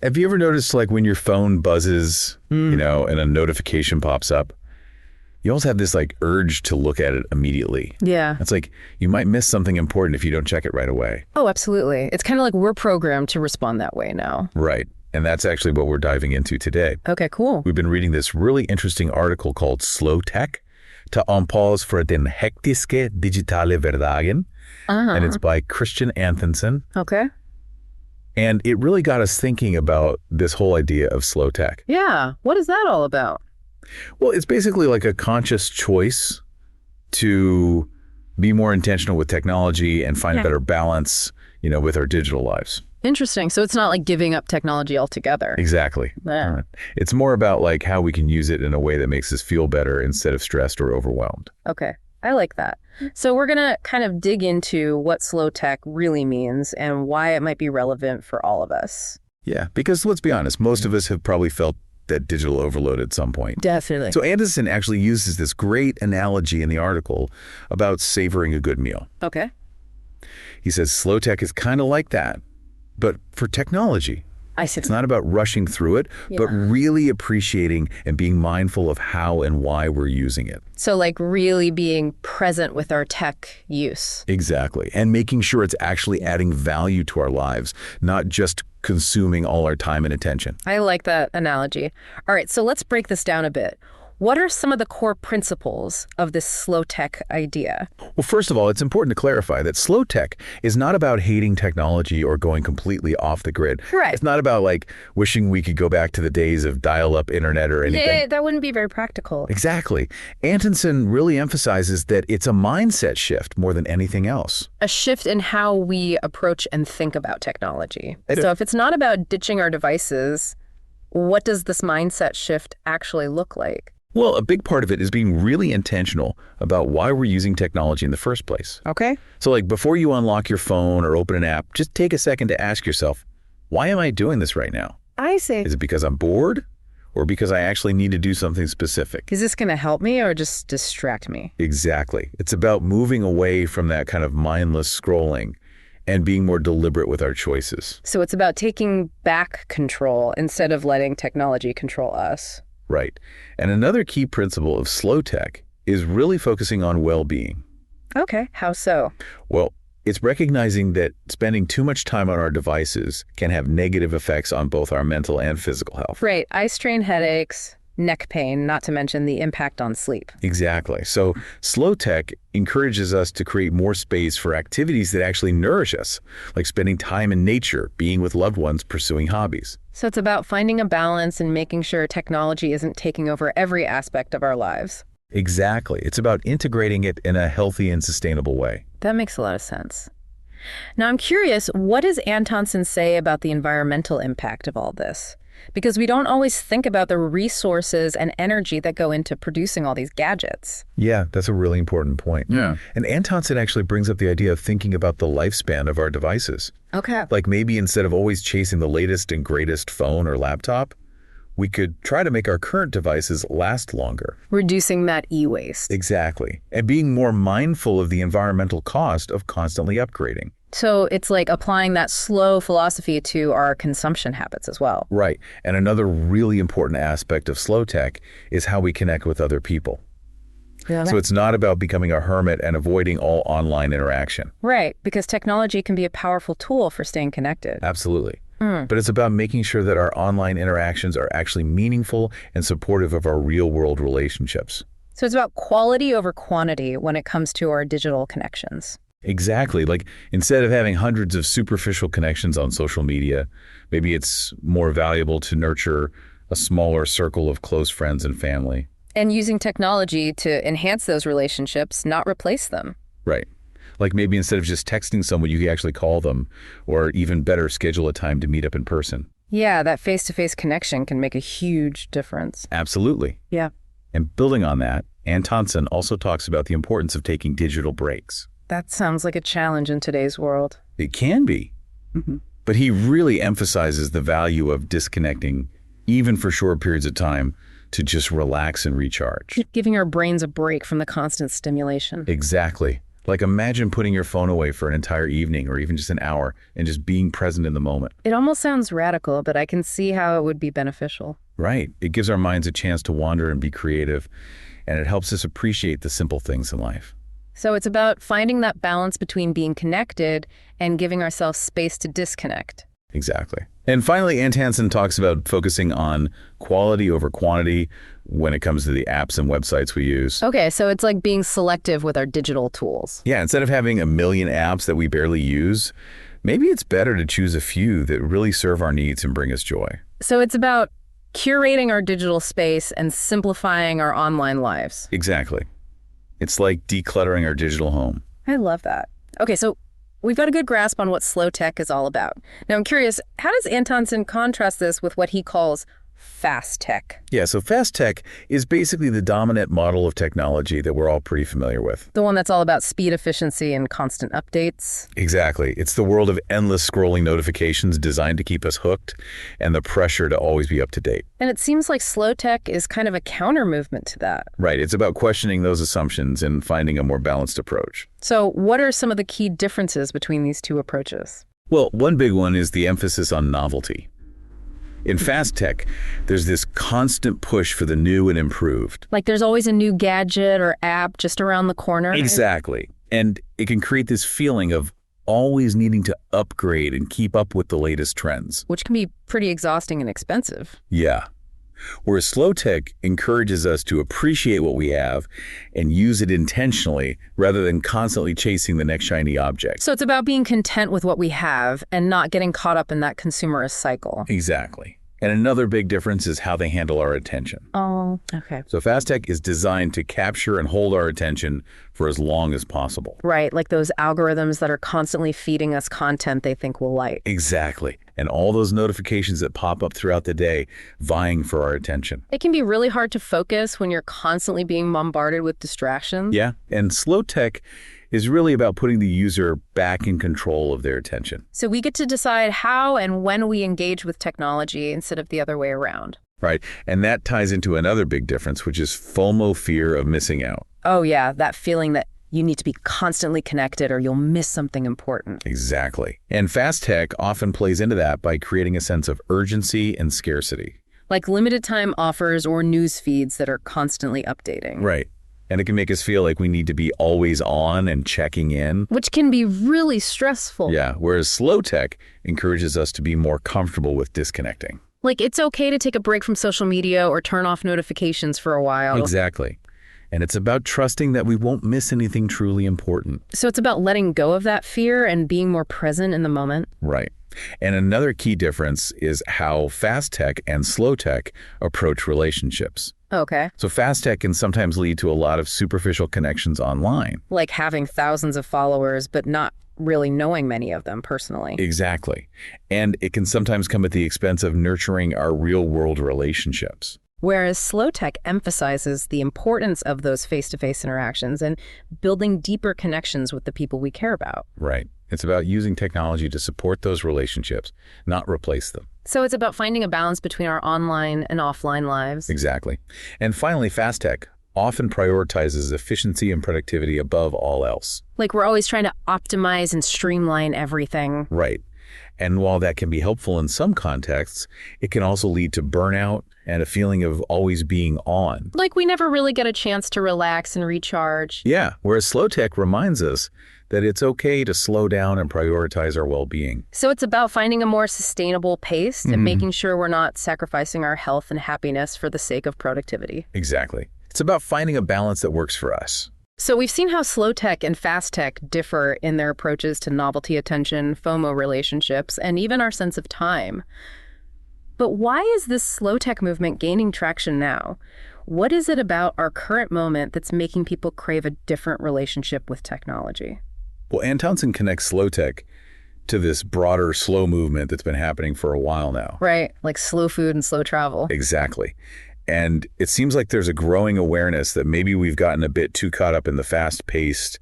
Have you ever noticed like when your phone buzzes, and a notification pops up, you always have this like urge to look at it immediately. Yeah. It's like you might miss something important if you don't check it right away. Oh, absolutely. It's kind of like we're programmed to respond that way now. Right. And that's actually what we're diving into today. Okay, cool. We've been reading this really interesting article called Slow Tech, Ta oppause for den hektiske digitale hverdagen. And it's by Christian Antonsen. Okay. And it really got us thinking about this whole idea of slow tech. Yeah. What is that all about? Well, it's basically like a conscious choice to be more intentional with technology and find a better balance, with our digital lives. Interesting. So it's not like giving up technology altogether. Exactly. Yeah. It's more about like how we can use it in a way that makes us feel better instead of stressed or overwhelmed. Okay. I like that. So we're going to kind of dig into what slow tech really means and why it might be relevant for all of us. Yeah, because let's be honest, most of us have probably felt that digital overload at some point. Definitely. So Anderson actually uses this great analogy in the article about savoring a good meal. Okay. He says slow tech is kind of like that, but for technology. I see. It's not about rushing through it, but really appreciating and being mindful of how and why we're using it. So like really being present with our tech use. Exactly. And making sure it's actually adding value to our lives, not just consuming all our time and attention. I like that analogy. All right, so let's break this down a bit. What are some of the core principles of this slow tech idea? Well, first of all, it's important to clarify that slow tech is not about hating technology or going completely off the grid. Right. It's not about like wishing we could go back to the days of dial-up internet or anything. Yeah, that wouldn't be very practical. Exactly. Antonsen really emphasizes that it's a mindset shift more than anything else. A shift in how we approach and think about technology. So if it's not about ditching our devices, what does this mindset shift actually look like? Well, a big part of it is being really intentional about why we're using technology in the first place. Okay. So like before you unlock your phone or open an app, just take a second to ask yourself, why am I doing this right now? I see. Is it because I'm bored or because I actually need to do something specific? Is this going to help me or just distract me? Exactly. It's about moving away from that kind of mindless scrolling and being more deliberate with our choices. So it's about taking back control instead of letting technology control us. Right. And another key principle of slow tech is really focusing on well-being. Okay. How so? Well, it's recognizing that spending too much time on our devices can have negative effects on both our mental and physical health. Right. Eye strain, headaches, neck pain, not to mention the impact on sleep. Exactly. So slow tech encourages us to create more space for activities that actually nourish us, like spending time in nature, being with loved ones, pursuing hobbies. So it's about finding a balance and making sure technology isn't taking over every aspect of our lives. Exactly. It's about integrating it in a healthy and sustainable way. That makes a lot of sense. Now I'm curious, what does Antonsen say about the environmental impact of all this? Because we don't always think about the resources and energy that go into producing all these gadgets. Yeah, that's a really important point. Yeah. And Antonsen actually brings up the idea of thinking about the lifespan of our devices. Okay. Like maybe instead of always chasing the latest and greatest phone or laptop, we could try to make our current devices last longer. Reducing that e-waste. Exactly. And being more mindful of the environmental cost of constantly upgrading. So it's like applying that slow philosophy to our consumption habits as well. Right. And another really important aspect of slow tech is how we connect with other people. Yeah. So it's not about becoming a hermit and avoiding all online interaction. Right, because technology can be a powerful tool for staying connected. Absolutely. But it's about making sure that our online interactions are actually meaningful and supportive of our real-world relationships. So it's about quality over quantity when it comes to our digital connections. Exactly. Like instead of having hundreds of superficial connections on social media, maybe it's more valuable to nurture a smaller circle of close friends and family. And using technology to enhance those relationships, not replace them. Right. Like maybe instead of just texting someone, you can actually call them, or even better, schedule a time to meet up in person. Yeah, that face-to-face connection can make a huge difference. Absolutely. Yeah. And building on that, Antonsen also talks about the importance of taking digital breaks. That sounds like a challenge in today's world. It can be. Mm-hmm. But he really emphasizes the value of disconnecting, even for short periods of time, to just relax and recharge. Giving our brains a break from the constant stimulation. Exactly. Like imagine putting your phone away for an entire evening or even just an hour and just being present in the moment. It almost sounds radical, but I can see how it would be beneficial. Right. It gives our minds a chance to wander and be creative, and it helps us appreciate the simple things in life. So it's about finding that balance between being connected and giving ourselves space to disconnect. Exactly. And finally, Ann Hansen talks about focusing on quality over quantity when it comes to the apps and websites we use. Okay, so it's like being selective with our digital tools. Yeah, instead of having a million apps that we barely use, maybe it's better to choose a few that really serve our needs and bring us joy. So it's about curating our digital space and simplifying our online lives. Exactly. It's like decluttering our digital home. I love that. Okay, so we've got a good grasp on what slow tech is all about. Now I'm curious, how does Antonsen contrast this with what he calls fast tech? Yeah, so fast tech is basically the dominant model of technology that we're all pretty familiar with. The one that's all about speed, efficiency, and constant updates? Exactly. It's the world of endless scrolling notifications designed to keep us hooked and the pressure to always be up to date. And it seems like slow tech is kind of a counter movement to that. Right. It's about questioning those assumptions and finding a more balanced approach. So what are some of the key differences between these two approaches? Well, one big one is the emphasis on novelty. In fast tech, there's this constant push for the new and improved. Like there's always a new gadget or app just around the corner? Exactly. And it can create this feeling of always needing to upgrade and keep up with the latest trends. Which can be pretty exhausting and expensive. Yeah. Whereas slow tech encourages us to appreciate what we have and use it intentionally rather than constantly chasing the next shiny object. So it's about being content with what we have and not getting caught up in that consumerist cycle. Exactly. And another big difference is how they handle our attention. Oh, okay. So fast tech is designed to capture and hold our attention for as long as possible. Right, like those algorithms that are constantly feeding us content they think we'll like. Exactly. And all those notifications that pop up throughout the day vying for our attention. It can be really hard to focus when you're constantly being bombarded with distractions. Yeah, and slow tech is really about putting the user back in control of their attention. So we get to decide how and when we engage with technology instead of the other way around. Right, and that ties into another big difference, which is FOMO, fear of missing out. Oh yeah, that feeling that you need to be constantly connected or you'll miss something important. Exactly. And fast tech often plays into that by creating a sense of urgency and scarcity. Like limited time offers or news feeds that are constantly updating. Right. And it can make us feel like we need to be always on and checking in. Which can be really stressful. Yeah, whereas slow tech encourages us to be more comfortable with disconnecting. Like it's okay to take a break from social media or turn off notifications for a while. Exactly. And it's about trusting that we won't miss anything truly important. So it's about letting go of that fear and being more present in the moment. Right. And another key difference is how fast tech and slow tech approach relationships. Okay. So fast tech can sometimes lead to a lot of superficial connections online. Like having thousands of followers, but not really knowing many of them personally. Exactly. And it can sometimes come at the expense of nurturing our real-world relationships. Whereas slow tech emphasizes the importance of those face-to-face interactions and building deeper connections with the people we care about. Right. It's about using technology to support those relationships, not replace them. So it's about finding a balance between our online and offline lives. Exactly. And finally, fast tech often prioritizes efficiency and productivity above all else. Like we're always trying to optimize and streamline everything. Right. And while that can be helpful in some contexts, it can also lead to burnout and a feeling of always being on. Like we never really get a chance to relax and recharge. Yeah, whereas slow tech reminds us that it's okay to slow down and prioritize our well-being. So it's about finding a more sustainable pace and making sure we're not sacrificing our health and happiness for the sake of productivity. Exactly. It's about finding a balance that works for us. So we've seen how slow tech and fast tech differ in their approaches to novelty attention, FOMO relationships, and even our sense of time. But why is this slow tech movement gaining traction now? What is it about our current moment that's making people crave a different relationship with technology? Well, Antonsen connects slow tech to this broader slow movement that's been happening for a while now. Right, like slow food and slow travel. Exactly. And it seems like there's a growing awareness that maybe we've gotten a bit too caught up in the fast-paced,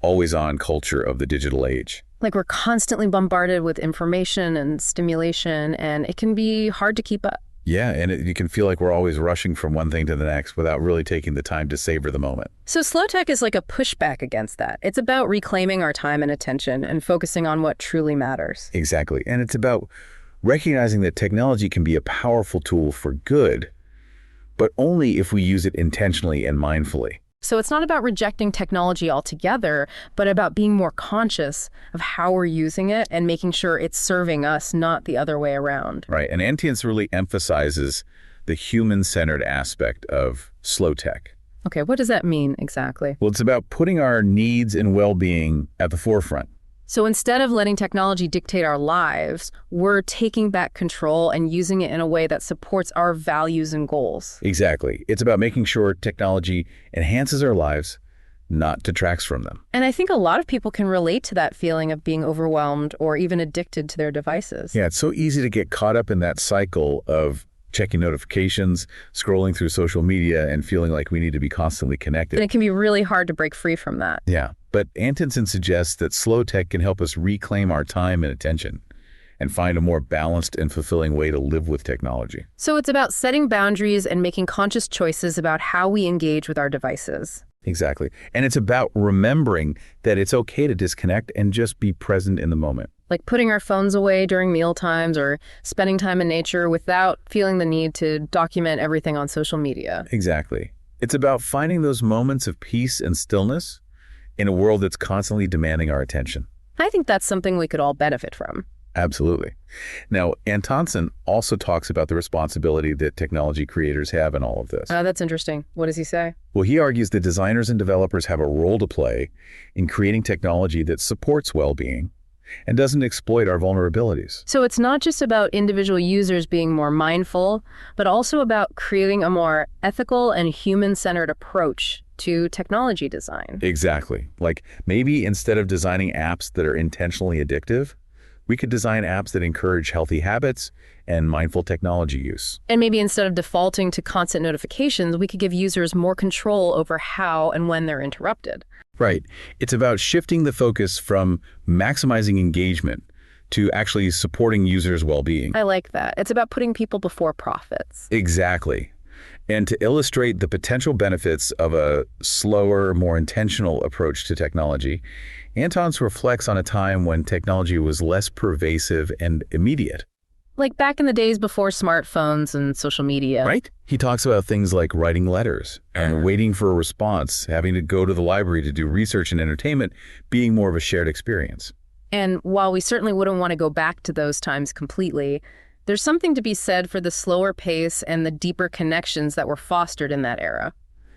always-on culture of the digital age. Like we're constantly bombarded with information and stimulation, and it can be hard to keep up. Yeah, and you can feel like we're always rushing from one thing to the next without really taking the time to savor the moment. So slow tech is like a pushback against that. It's about reclaiming our time and attention and focusing on what truly matters. Exactly. And it's about recognizing that technology can be a powerful tool for good, but only if we use it intentionally and mindfully. So it's not about rejecting technology altogether, but about being more conscious of how we're using it and making sure it's serving us, not the other way around. Right. And Antians really emphasizes the human-centered aspect of slow tech. Okay, what does that mean exactly? Well, it's about putting our needs and well-being at the forefront. So instead of letting technology dictate our lives, we're taking back control and using it in a way that supports our values and goals. Exactly. It's about making sure technology enhances our lives, not detracts from them. And I think a lot of people can relate to that feeling of being overwhelmed or even addicted to their devices. Yeah, it's so easy to get caught up in that cycle of checking notifications, scrolling through social media, and feeling like we need to be constantly connected. And it can be really hard to break free from that. Yeah, but Antonsen suggests that slow tech can help us reclaim our time and attention and find a more balanced and fulfilling way to live with technology. So it's about setting boundaries and making conscious choices about how we engage with our devices. Exactly. And it's about remembering that it's okay to disconnect and just be present in the moment. Like putting our phones away during meal times or spending time in nature without feeling the need to document everything on social media. Exactly. It's about finding those moments of peace and stillness in a world that's constantly demanding our attention. I think that's something we could all benefit from. Absolutely. Now, Antonsen also talks about the responsibility that technology creators have in all of this. That's interesting. What does he say? Well, he argues that designers and developers have a role to play in creating technology that supports well-being and doesn't exploit our vulnerabilities. So it's not just about individual users being more mindful, but also about creating a more ethical and human-centered approach to technology design. Exactly. Like maybe instead of designing apps that are intentionally addictive, we could design apps that encourage healthy habits and mindful technology use. And maybe instead of defaulting to constant notifications, we could give users more control over how and when they're interrupted. Right. It's about shifting the focus from maximizing engagement to actually supporting users' well-being. I like that. It's about putting people before profits. Exactly. And to illustrate the potential benefits of a slower, more intentional approach to technology, Antons reflects on a time when technology was less pervasive and immediate. Like back in the days before smartphones and social media. Right? He talks about things like writing letters and waiting for a response, having to go to the library to do research and entertainment, being more of a shared experience. And while we certainly wouldn't want to go back to those times completely, there's something to be said for the slower pace and the deeper connections that were fostered in that era.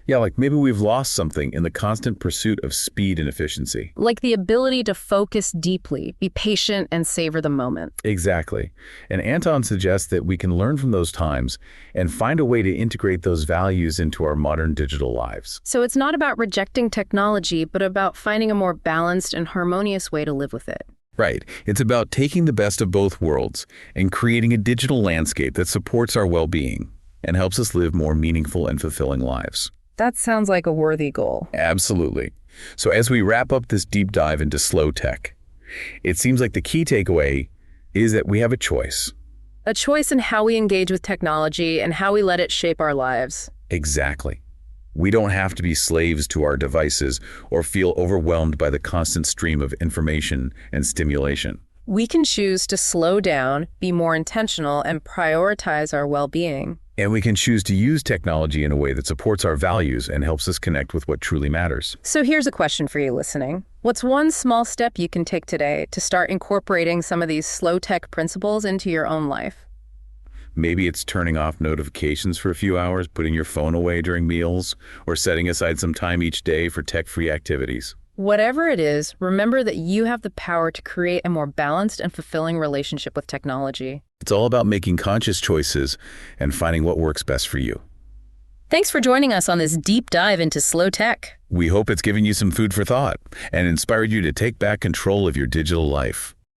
Yeah, like maybe we've lost something in the constant pursuit of speed and efficiency. Like the ability to focus deeply, be patient, and savor the moment. Exactly. And Anton suggests that we can learn from those times and find a way to integrate those values into our modern digital lives. So it's not about rejecting technology, but about finding a more balanced and harmonious way to live with it. Right. It's about taking the best of both worlds and creating a digital landscape that supports our well-being and helps us live more meaningful and fulfilling lives. That sounds like a worthy goal. Absolutely. So as we wrap up this deep dive into slow tech, it seems like the key takeaway is that we have a choice. A choice in how we engage with technology and how we let it shape our lives. Exactly. We don't have to be slaves to our devices or feel overwhelmed by the constant stream of information and stimulation. We can choose to slow down, be more intentional, and prioritize our well-being. And we can choose to use technology in a way that supports our values and helps us connect with what truly matters. So here's a question for you listening. What's one small step you can take today to start incorporating some of these slow tech principles into your own life? Maybe it's turning off notifications for a few hours, putting your phone away during meals, or setting aside some time each day for tech-free activities. Whatever it is, remember that you have the power to create a more balanced and fulfilling relationship with technology. It's all about making conscious choices and finding what works best for you. Thanks for joining us on this deep dive into slow tech. We hope it's given you some food for thought and inspired you to take back control of your digital life.